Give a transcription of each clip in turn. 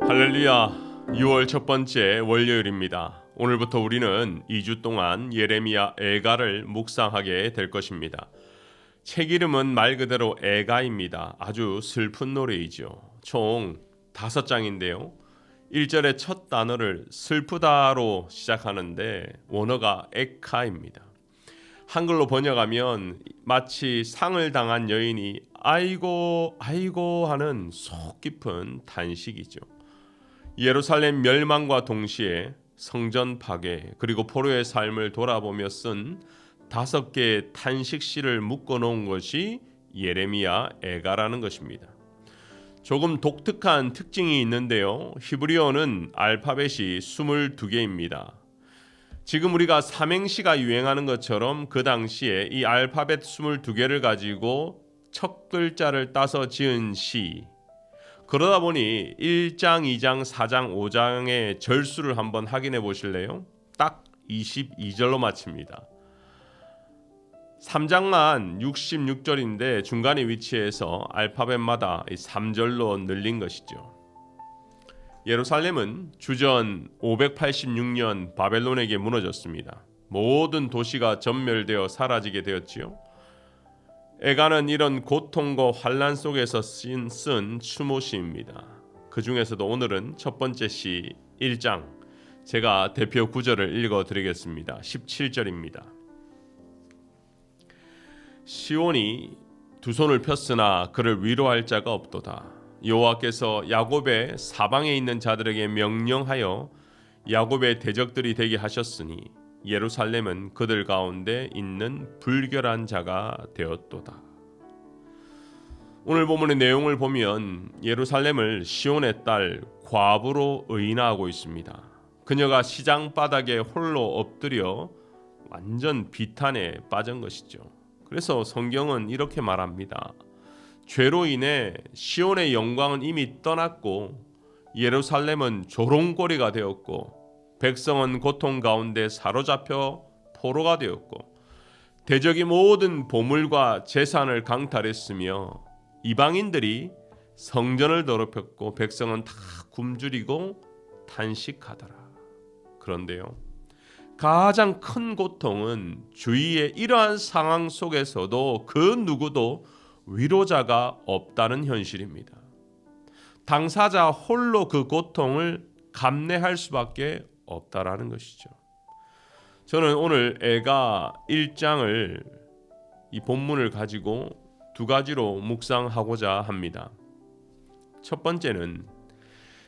할렐루야. 6월 첫 번째 월요일입니다. 오늘부터 우리는 2주 동안 예레미야 애가를 묵상하게 될 것입니다. 책 이름은 말 그대로 애가입니다. 아주 슬픈 노래이죠. 총 5장인데요. 1절의 첫 단어를 슬프다로 시작하는데 원어가 에카입니다. 한글로 번역하면 마치 상을 당한 여인이 아이고 아이고 하는 속 깊은 단식이죠. 예루살렘 멸망과 동시에 성전 파괴 그리고 포로의 삶을 돌아보며 쓴 5개의 탄식시를 묶어놓은 것이 예레미야 애가라는 것입니다. 조금 독특한 특징이 있는데요. 히브리어는 알파벳이 22개입니다. 지금 우리가 삼행시가 유행하는 것처럼 그 당시에 이 알파벳 22개를 가지고 첫 글자를 따서 지은 시, 그러다 보니 1장, 2장, 4장, 5장의 절수를 한번 확인해 보실래요? 딱 22절로 마칩니다. 3장만 66절인데 중간에 위치해서 알파벳마다 3절로 늘린 것이죠. 예루살렘은 주전 586년 바벨론에게 무너졌습니다. 모든 도시가 전멸되어 사라지게 되었지요. 애가는 이런 고통과 환난 속에서 쓴 추모시입니다. 그 중에서도 오늘은 첫 번째 시 1장, 제가 대표 구절을 읽어드리겠습니다. 17절입니다. 시온이 두 손을 폈으나 그를 위로할 자가 없도다. 여호와께서 야곱의 사방에 있는 자들에게 명령하여 야곱의 대적들이 되게 하셨으니 예루살렘은 그들 가운데 있는 불결한 자가 되었도다. 오늘 본문의 내용을 보면 예루살렘을 시온의 딸 과부로 의인화하고 있습니다. 그녀가 시장 바닥에 홀로 엎드려 완전 비탄에 빠진 것이죠. 그래서 성경은 이렇게 말합니다. 죄로 인해 시온의 영광은 이미 떠났고 예루살렘은 조롱거리가 되었고 백성은 고통 가운데 사로잡혀 포로가 되었고 대적이 모든 보물과 재산을 강탈했으며 이방인들이 성전을 더럽혔고 백성은 다 굶주리고 탄식하더라. 그런데요, 가장 큰 고통은 주위의 이러한 상황 속에서도 그 누구도 위로자가 없다는 현실입니다. 당사자 홀로 그 고통을 감내할 수밖에 없다라는 것이죠. 저는 오늘 애가 1장을 이 본문을 가지고 2가지로 묵상하고자 합니다. 첫 번째는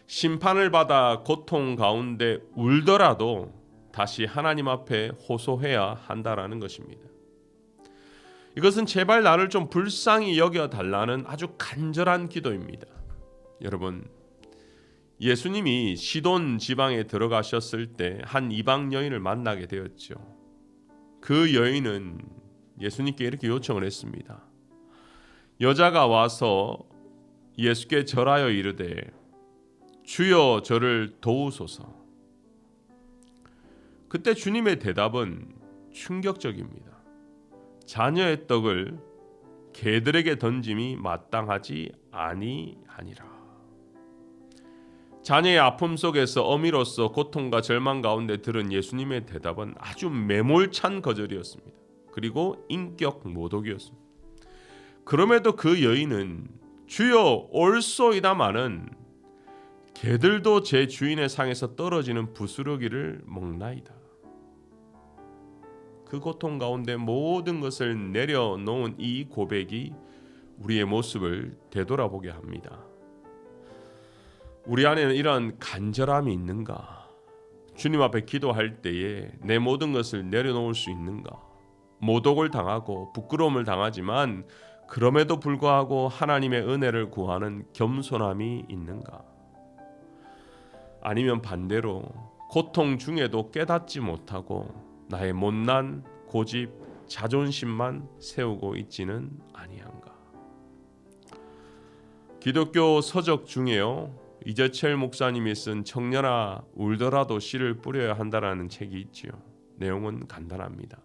심판을 받아 고통 가운데 울더라도 다시 하나님 앞에 호소해야 한다라는 것입니다. 이것은 제발 나를 좀 불쌍히 여겨달라는 아주 간절한 기도입니다. 여러분, 예수님이 시돈 지방에 들어가셨을 때 한 이방 여인을 만나게 되었죠. 그 여인은 예수님께 이렇게 요청을 했습니다. 여자가 와서 예수께 절하여 이르되 주여 저를 도우소서. 그때 주님의 대답은 충격적입니다. 자녀의 떡을 개들에게 던짐이 마땅하지 아니하니라. 자녀의 아픔 속에서 어미로서 고통과 절망 가운데 들은 예수님의 대답은 아주 매몰찬 거절이었습니다. 그리고 인격 모독이었습니다. 그럼에도 그 여인은 주여 올소이다마는 개들도 제 주인의 상에서 떨어지는 부스러기를 먹나이다. 그 고통 가운데 모든 것을 내려놓은 이 고백이 우리의 모습을 되돌아보게 합니다. 우리 안에는 이런 간절함이 있는가? 주님 앞에 기도할 때에 내 모든 것을 내려놓을 수 있는가? 모독을 당하고 부끄러움을 당하지만 그럼에도 불구하고 하나님의 은혜를 구하는 겸손함이 있는가? 아니면 반대로 고통 중에도 깨닫지 못하고 나의 못난 고집, 자존심만 세우고 있지는 아니한가? 기독교 서적 중에요, 이재철 목사님이 쓴 청년아 울더라도 씨를 뿌려야 한다라는 책이 있지요. 내용은 간단합니다.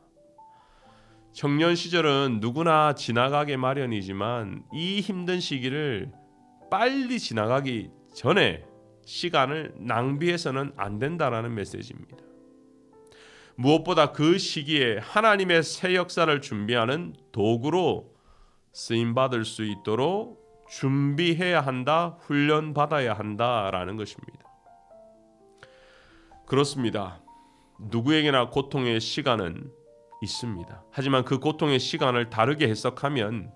청년 시절은 누구나 지나가게 마련이지만 이 힘든 시기를 빨리 지나가기 전에 시간을 낭비해서는 안 된다라는 메시지입니다. 무엇보다 그 시기에 하나님의 새 역사를 준비하는 도구로 쓰임받을 수 있도록 준비해야 한다, 훈련받아야 한다라는 것입니다. 그렇습니다. 누구에게나 고통의 시간은 있습니다. 하지만 그 고통의 시간을 다르게 해석하면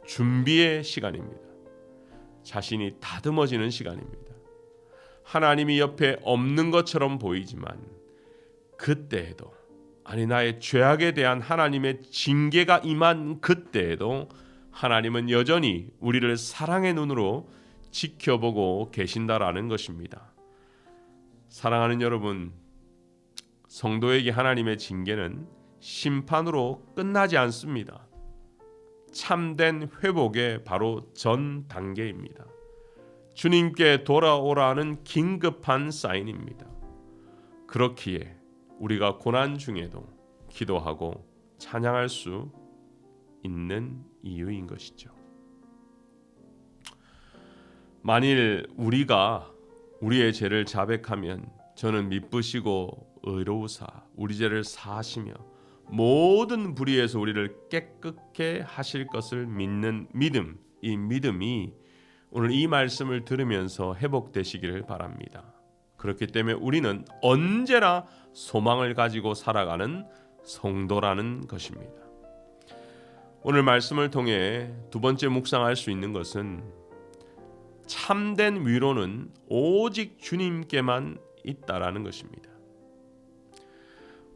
준비의 시간입니다. 자신이 다듬어지는 시간입니다. 하나님이 옆에 없는 것처럼 보이지만 그때에도, 아니 나의 죄악에 대한 하나님의 징계가 임한 그때에도 하나님은 여전히 우리를 사랑의 눈으로 지켜보고 계신다라는 것입니다. 사랑하는 여러분, 성도에게 하나님의 징계는 심판으로 끝나지 않습니다. 참된 회복의 바로 전 단계입니다. 주님께 돌아오라는 긴급한 사인입니다. 그렇기에 우리가 고난 중에도 기도하고 찬양할 수 있는 이유인 것이죠. 만일 우리가 우리의 죄를 자백하면 저는 미쁘시고 의로우사 우리 죄를 사하시며 모든 불의에서 우리를 깨끗게 하실 것을 믿는 믿음, 이 믿음이 오늘 이 말씀을 들으면서 회복되시기를 바랍니다. 그렇기 때문에 우리는 언제나 소망을 가지고 살아가는 성도라는 것입니다. 오늘 말씀을 통해 두 번째 묵상할 수 있는 것은 참된 위로는 오직 주님께만 있다라는 것입니다.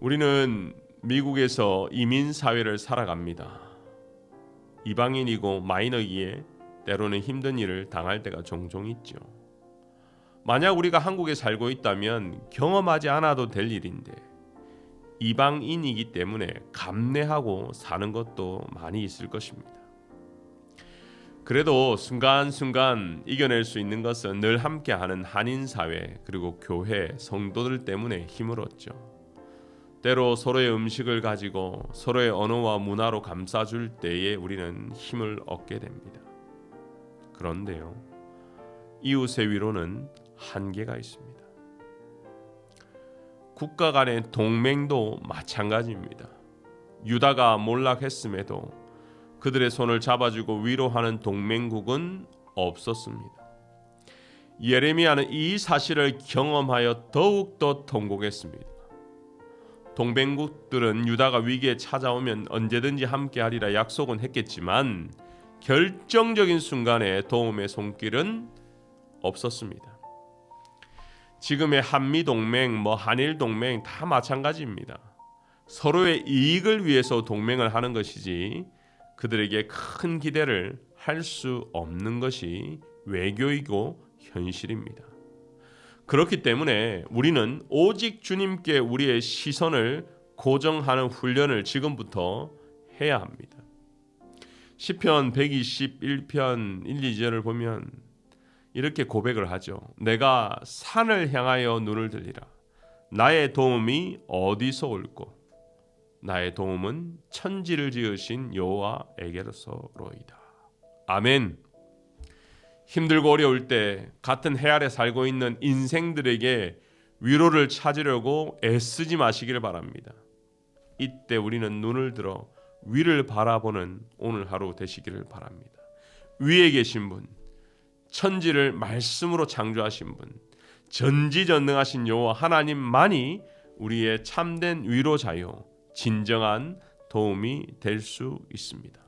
우리는 미국에서 이민 사회를 살아갑니다. 이방인이고 마이너기에 때로는 힘든 일을 당할 때가 종종 있죠. 만약 우리가 한국에 살고 있다면 경험하지 않아도 될 일인데 이방인이기 때문에 감내하고 사는 것도 많이 있을 것입니다. 그래도 순간순간 이겨낼 수 있는 것은 늘 함께하는 한인사회 그리고 교회, 성도들 때문에 힘을 얻죠. 때로 서로의 음식을 가지고 서로의 언어와 문화로 감싸줄 때에 우리는 힘을 얻게 됩니다. 그런데요, 이웃의 위로는 한계가 있습니다. 국가 간의 동맹도 마찬가지입니다. 유다가 몰락했음에도 그들의 손을 잡아주고 위로하는 동맹국은 없었습니다. 예레미야는 이 사실을 경험하여 더욱더 통곡했습니다. 동맹국들은 유다가 위기에 찾아오면 언제든지 함께하리라 약속은 했겠지만 결정적인 순간에 도움의 손길은 없었습니다. 지금의 한미동맹, 한일동맹 다 마찬가지입니다. 서로의 이익을 위해서 동맹을 하는 것이지 그들에게 큰 기대를 할 수 없는 것이 외교이고 현실입니다. 그렇기 때문에 우리는 오직 주님께 우리의 시선을 고정하는 훈련을 지금부터 해야 합니다. 시편 121편 1, 2절을 보면 이렇게 고백을 하죠. 내가 산을 향하여 눈을 들리라. 나의 도움이 어디서 올꼬? 나의 도움은 천지를 지으신 여호와에게로서로이다. 아멘. 힘들고 어려울 때 같은 해 아래 살고 있는 인생들에게 위로를 찾으려고 애쓰지 마시기를 바랍니다. 이때 우리는 눈을 들어 위를 바라보는 오늘 하루 되시기를 바랍니다. 위에 계신 분, 천지를 말씀으로 창조하신 분, 전지전능하신 여호와 하나님만이 우리의 참된 위로자요 진정한 도움이 될 수 있습니다.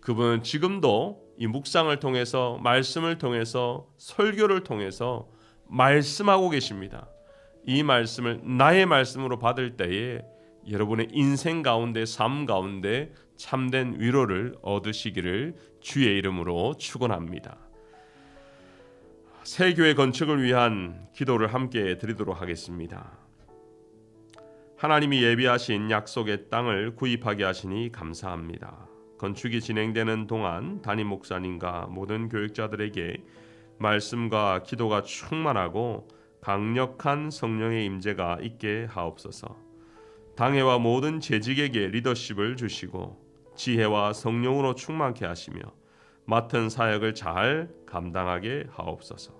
그분은 지금도 이 묵상을 통해서, 말씀을 통해서, 설교를 통해서 말씀하고 계십니다. 이 말씀을 나의 말씀으로 받을 때에 여러분의 인생 가운데, 삶 가운데 참된 위로를 얻으시기를 주의 이름으로 축원합니다. 새 교회 건축을 위한 기도를 함께 드리도록 하겠습니다. 하나님이 예비하신 약속의 땅을 구입하게 하시니 감사합니다. 건축이 진행되는 동안 담임 목사님과 모든 교육자들에게 말씀과 기도가 충만하고 강력한 성령의 임재가 있게 하옵소서. 당회와 모든 재직에게 리더십을 주시고 지혜와 성령으로 충만케 하시며 맡은 사역을 잘 감당하게 하옵소서.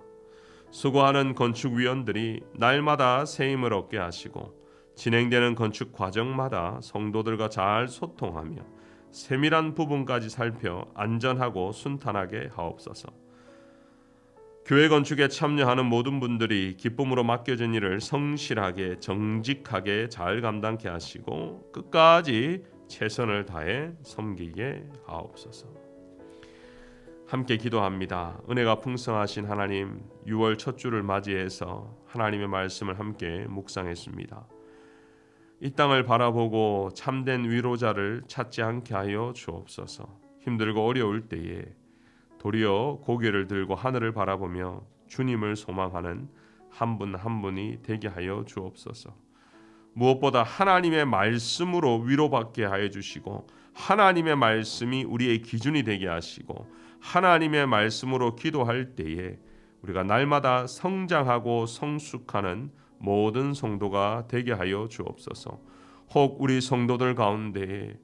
수고하는 건축위원들이 날마다 새 힘을 얻게 하시고 진행되는 건축 과정마다 성도들과 잘 소통하며 세밀한 부분까지 살펴 안전하고 순탄하게 하옵소서. 교회 건축에 참여하는 모든 분들이 기쁨으로 맡겨진 일을 성실하게 정직하게 잘 감당케 하시고 끝까지 최선을 다해 섬기게 하옵소서. 함께 기도합니다. 은혜가 풍성하신 하나님, 6월 첫 주를 맞이해서 하나님의 말씀을 함께 묵상했습니다. 이 땅을 바라보고 참된 위로자를 찾지 않게 하여 주옵소서. 힘들고 어려울 때에 도리어 고개를 들고 하늘을 바라보며 주님을 소망하는 한 분 한 분이 되게 하여 주옵소서. 무엇보다 하나님의 말씀으로 위로받게 하여 주시고 하나님의 말씀이 우리의 기준이 되게 하시고 하나님의 말씀으로 기도할 때에 우리가 날마다 성장하고 성숙하는 모든 성도가 되게 하여 주옵소서. 혹 우리 성도들 가운데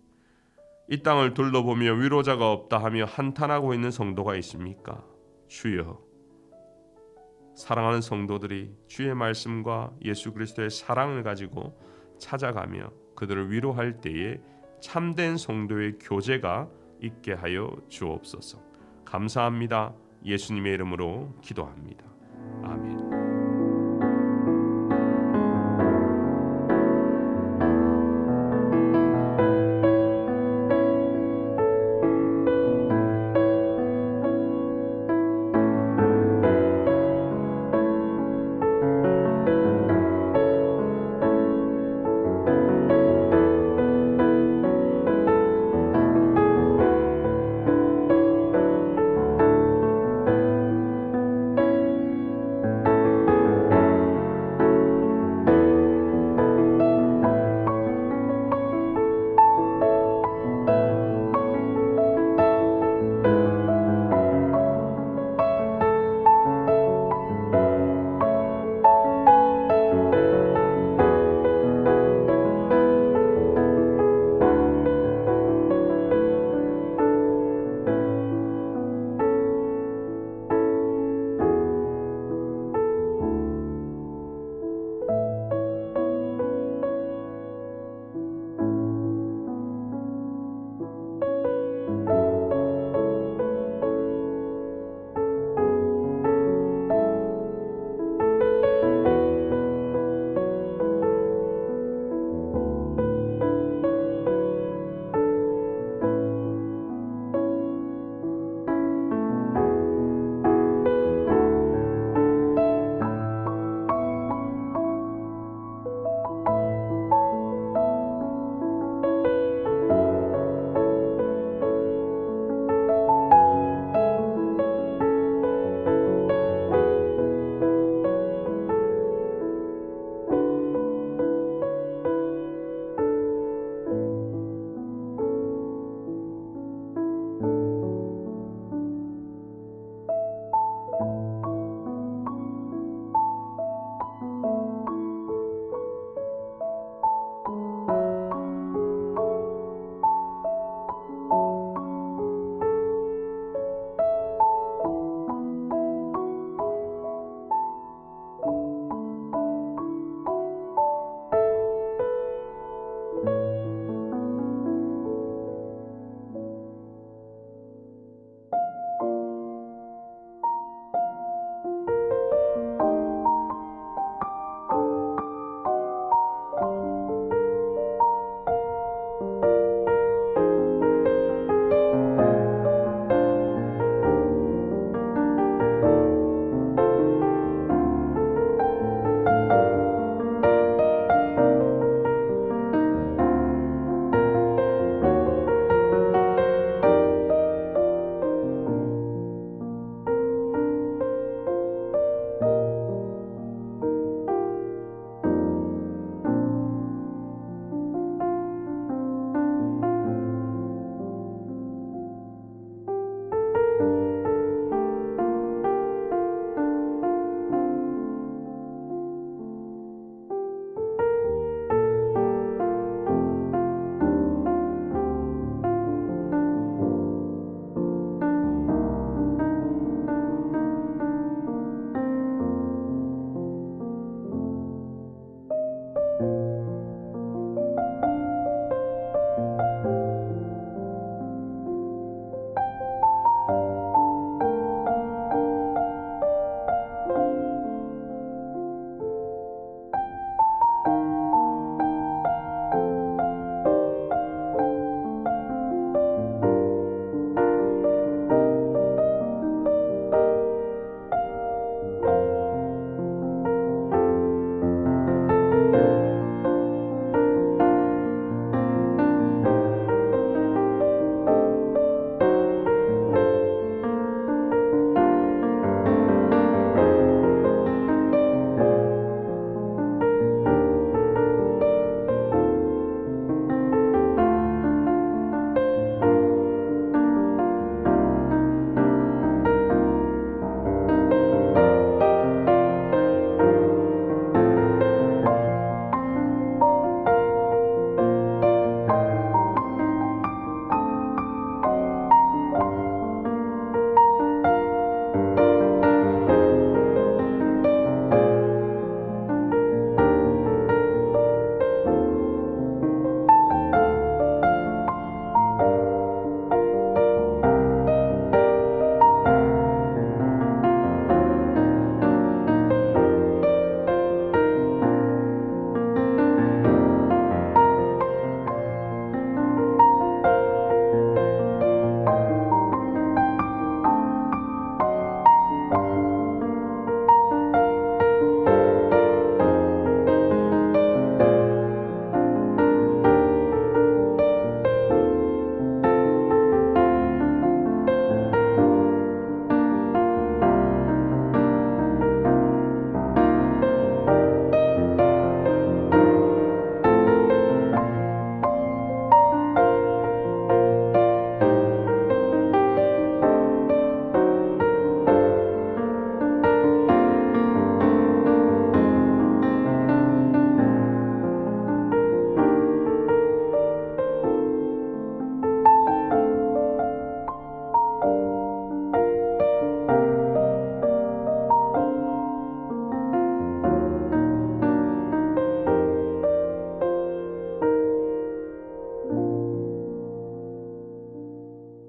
이 땅을 둘러보며 위로자가 없다 하며 한탄하고 있는 성도가 있습니까? 주여, 사랑하는 성도들이 주의 말씀과 예수 그리스도의 사랑을 가지고 찾아가며 그들을 위로할 때에 참된 성도의 교제가 있게 하여 주옵소서. 감사합니다. 예수님의 이름으로 기도합니다.